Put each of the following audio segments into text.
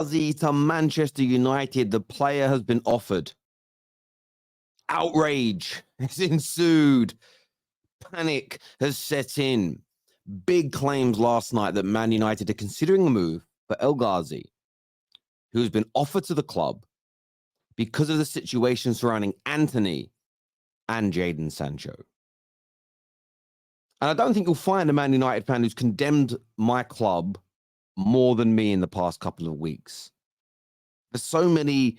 Ghazi to Manchester United. The player has been offered. Outrage has ensued. Panic has set in. Big claims last night that Man United are considering a move for El Ghazi, who's been offered to the club because of the situation surrounding Anthony and Jadon Sancho. And I don't think you'll find a Man United fan who's condemned my club more than me in the past couple of weeks. There's so many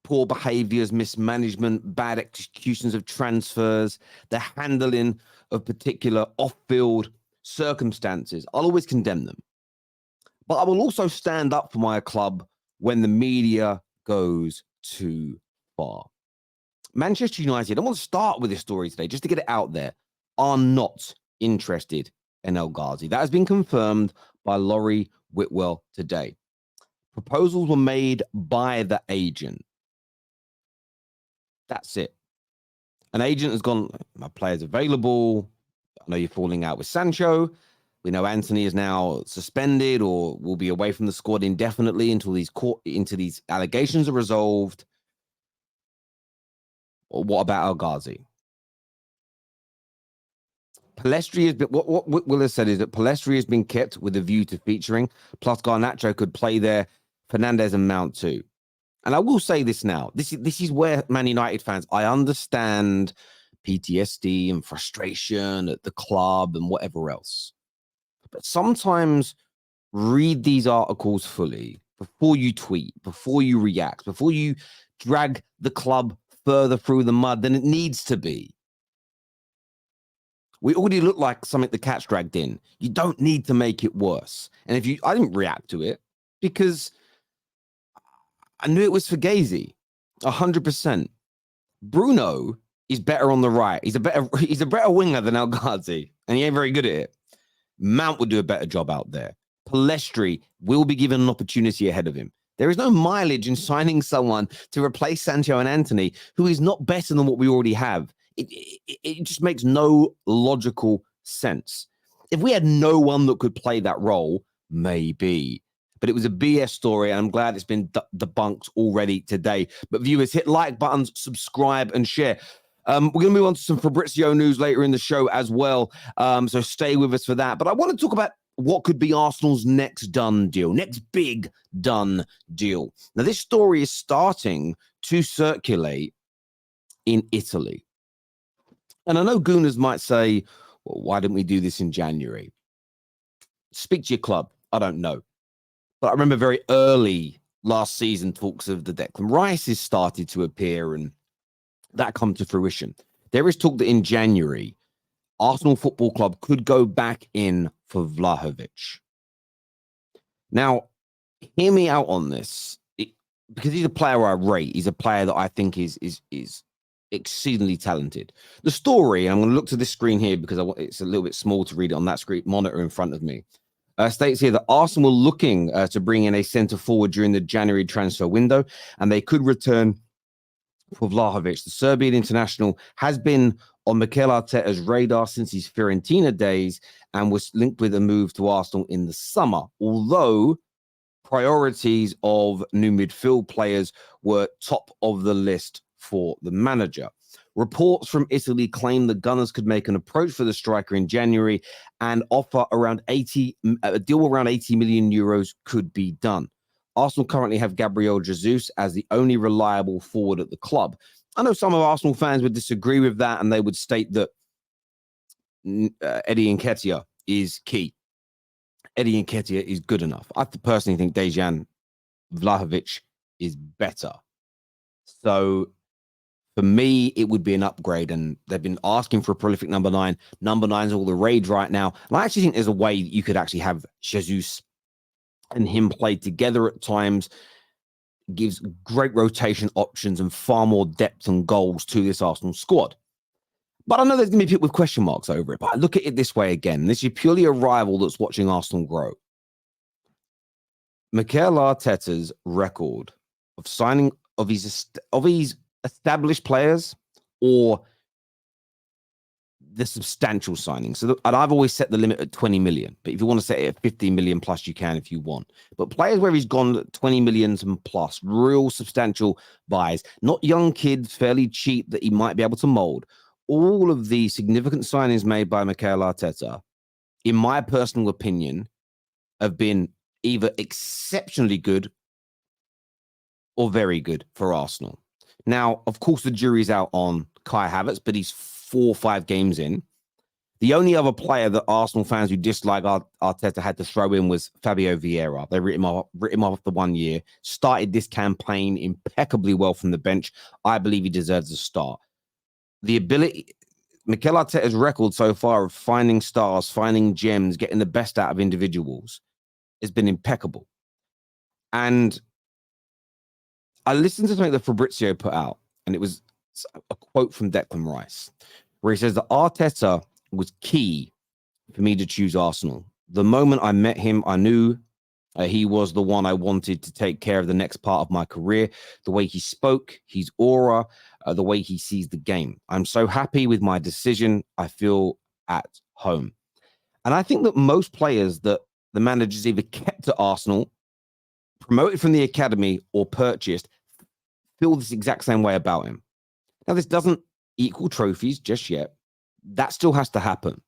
poor behaviors, mismanagement, bad executions of transfers, the handling of particular off-field circumstances. I'll always condemn them. But I will also stand up for my club when the media goes too far. Manchester United, I want to start with this story today, just to get it out there, are not interested in El Ghazi. That has been confirmed by Laurie Whitwell today. Proposals were made by the agent. That's it. An agent has gone, my player's available. I know you're falling out with Sancho. We know Anthony is now suspended or will be away from the squad indefinitely until these allegations are resolved. Or what about El Ghazi? Pellistri has been, what Will has said is that Pellistri has been kept with a view to featuring, plus Garnacho could play there, Fernandes and Mount too. And I will say this now, this is where Man United fans, I understand PTSD and frustration at the club and whatever else. But sometimes read these articles fully before you tweet, before you react, before you drag the club further through the mud than it needs to be. We already look like something the cat's dragged in. You don't need to make it worse. And I didn't react to it because I knew it was for Ghazi, 100%. Bruno is better on the right. He's a better winger than El Ghazi, and he ain't very good at it. Mount would do a better job out there. Pellistri will be given an opportunity ahead of him. There is no mileage in signing someone to replace Sancho and Anthony, who is not better than what we already have. It just makes no logical sense. If we had no one that could play that role, maybe. But it was a BS story, and I'm glad it's been debunked already today. But viewers, hit like buttons, subscribe, and share. We're going to move on to some Fabrizio news later in the show as well, so stay with us for that. But I want to talk about what could be Arsenal's next big done deal. Now, this story is starting to circulate in Italy. And I know Gooners might say, well, why didn't we do this in January? Speak to your club. I don't know. But I remember very early last season talks of the Declan Rice's started to appear and that come to fruition. There is talk that in January, Arsenal Football Club could go back in for Vusković. Now, hear me out on this, because he's a player I rate. He's a player that I think is exceedingly talented. The story, and I'm going to look to this screen here because it's a little bit small to read it on that screen monitor in front of me. States here that Arsenal were looking to bring in a centre forward during the January transfer window, and they could return for Vusković. The Serbian international has been on Mikel Arteta's radar since his Fiorentina days and was linked with a move to Arsenal in the summer, although priorities of new midfield players were top of the list for the manager. Reports from Italy claim the Gunners could make an approach for the striker in January and offer a deal around 80 million euros could be done. Arsenal currently have Gabriel Jesus as the only reliable forward at the club. I know some of Arsenal fans would disagree with that, and they would state that Eddie Nketiah is key. Eddie Nketiah is good enough. I personally think Dejan Vlahovic is better. So for me, it would be an upgrade, and they've been asking for a prolific number 9. Number 9's all the rage right now. And I actually think there's a way that you could actually have Jesus and him play together at times. Gives great rotation options and far more depth and goals to this Arsenal squad. But I know there's going to be people with question marks over it. But I look at it this way again. This is purely a rival that's watching Arsenal grow. Mikel Arteta's record of signing of his established players or the substantial signings. And I've always set the limit at 20 million. But if you want to set it at 15 million plus, you can if you want. But players where he's gone 20 millions and plus, real substantial buys, not young kids, fairly cheap that he might be able to mold. All of the significant signings made by Mikel Arteta, in my personal opinion, have been either exceptionally good or very good for Arsenal. Now, of course, the jury's out on Kai Havertz, but he's 4 or 5 games in. The only other player that Arsenal fans who dislike Arteta had to throw in was Fabio Vieira. They written him off the 1 year, started this campaign impeccably well from the bench. I believe he deserves a start. The ability, Mikel Arteta's record so far of finding stars, finding gems, getting the best out of individuals has been impeccable. And I listened to something that Fabrizio put out, and it was a quote from Declan Rice, where he says that Arteta was key for me to choose Arsenal. The moment I met him, I knew he was the one I wanted to take care of the next part of my career. The way he spoke, his aura, the way he sees the game. I'm so happy with my decision. I feel at home. And I think that most players that the managers either kept at Arsenal, promoted from the academy, or purchased feel this exact same way about him. Now, this doesn't equal trophies just yet. That still has to happen.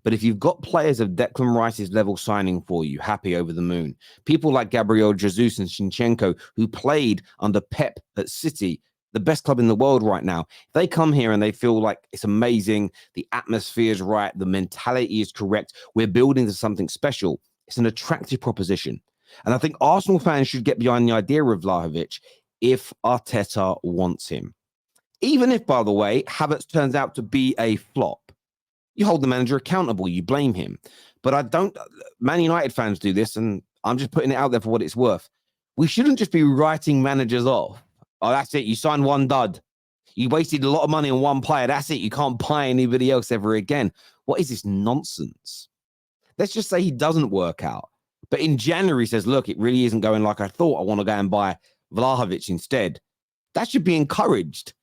But if you've got players of Declan Rice's level signing for you, happy over the moon. People like Gabriel Jesus and Zinchenko, who played under Pep at City, the best club in the world right now. They come here and they feel like it's amazing. The atmosphere is right. The mentality is correct. We're building to something special. It's an attractive proposition. And I think Arsenal fans should get behind the idea of Vlahovic if Arteta wants him. Even if, by the way, Havertz turns out to be a flop, you hold the manager accountable, you blame him. But I don't, Man United fans do this, and I'm just putting it out there for what it's worth. We shouldn't just be writing managers off. Oh, that's it. You signed one dud. You wasted a lot of money on one player. That's it. You can't buy anybody else ever again. What is this nonsense? Let's just say he doesn't work out. But in January, he says, look, it really isn't going like I thought. I want to go and buy Vlahovic instead. That should be encouraged.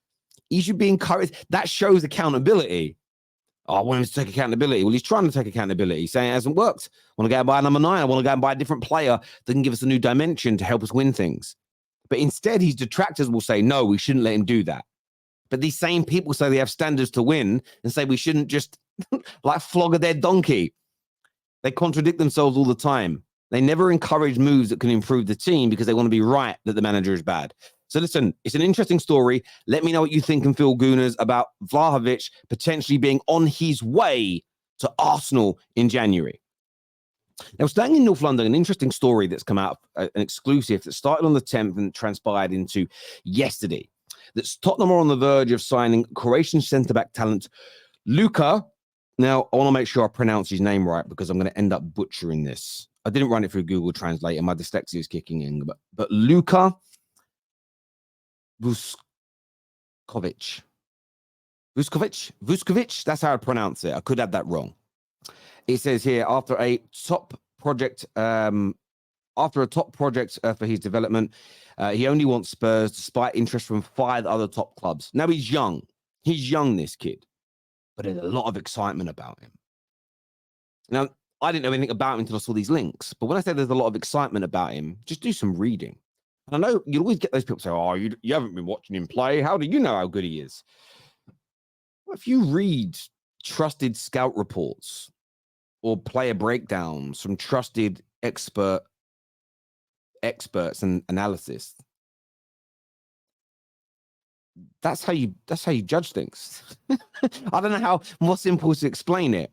He should be encouraged. That shows accountability. Oh, I want him to take accountability. Well, he's trying to take accountability. He's saying it hasn't worked. I want to go and buy number 9. I want to go and buy a different player that can give us a new dimension to help us win things. But instead, his detractors will say, no, we shouldn't let him do that. But these same people say they have standards to win and say we shouldn't just like flog a dead donkey. They contradict themselves all the time. They never encourage moves that can improve the team because they want to be right that the manager is bad. So listen, it's an interesting story. Let me know what you think and feel, Gooners, about Vlahovic potentially being on his way to Arsenal in January. Now, staying in North London, an interesting story that's come out, an exclusive that started on the 10th and transpired into yesterday. That's Tottenham are on the verge of signing Croatian centre-back talent Luka. Now, I want to make sure I pronounce his name right because I'm going to end up butchering this. I didn't run it through Google Translate and my dyslexia is kicking in, but Luka Vusković. Vusković, that's how I pronounce it. I could have that wrong. It says here, after a top project for his development, he only wants Spurs despite interest from 5 other top clubs. Now, he's young. He's young, this kid. But there's a lot of excitement about him. Now, I didn't know anything about him until I saw these links. But when I say there's a lot of excitement about him, just do some reading. And I know you'll always get those people say, oh, you haven't been watching him play. How do you know how good he is? Well, if you read trusted scout reports or player breakdowns from trusted experts and analysis, that's how you judge things. I don't know how more simple to explain it.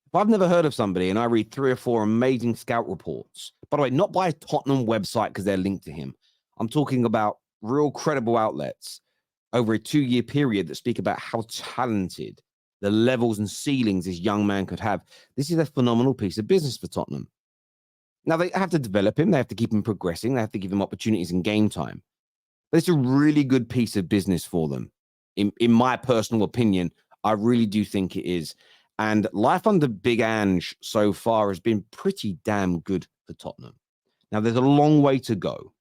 If I've never heard of somebody and I read 3 or 4 amazing scout reports, by the way, not by a Tottenham website because they're linked to him. I'm talking about real credible outlets over a 2-year period that speak about how talented, the levels and ceilings this young man could have. This is a phenomenal piece of business for Tottenham. Now, they have to develop him. They have to keep him progressing. They have to give him opportunities in game time. But it's a really good piece of business for them. In my personal opinion, I really do think it is. And life under Big Ange so far has been pretty damn good for Tottenham. Now, there's a long way to go.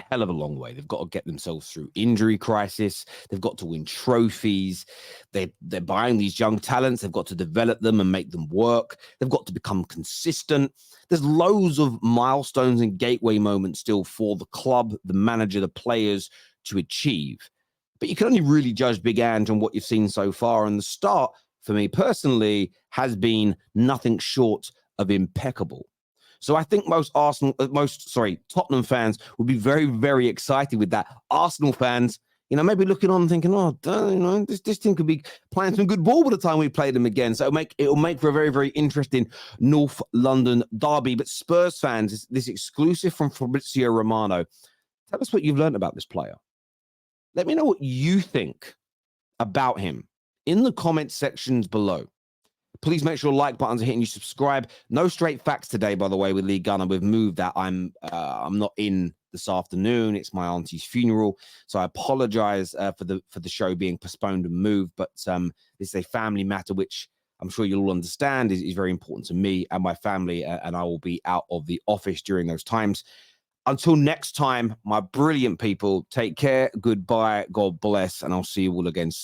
hell of a long way. They've got to get themselves through injury crisis. They've got to win trophies. They're buying these young talents. They've got to develop them and make them work. They've got to become consistent. There's loads of milestones and gateway moments still for the club, the manager, the players to achieve. But you can only really judge Big Ange on what you've seen so far. And the start, for me personally, has been nothing short of impeccable. So I think Tottenham fans would be very, very excited with that. Arsenal fans, maybe looking on and thinking, this team could be playing some good ball by the time we play them again. So it'll make for a very, very interesting North London derby. But Spurs fans, this exclusive from Fabrizio Romano. Tell us what you've learned about this player. Let me know what you think about him in the comment sections below. Please make sure like buttons are hitting. You subscribe. No straight facts today, by the way, with Lee Gunner. We've moved that. I'm not in this afternoon. It's my auntie's funeral, so I apologize for the show being postponed and moved. But this is a family matter, which I'm sure you'll all understand is very important to me and my family, and I will be out of the office during those times. Until next time, my brilliant people, take care. Goodbye. God bless, and I'll see you all again soon.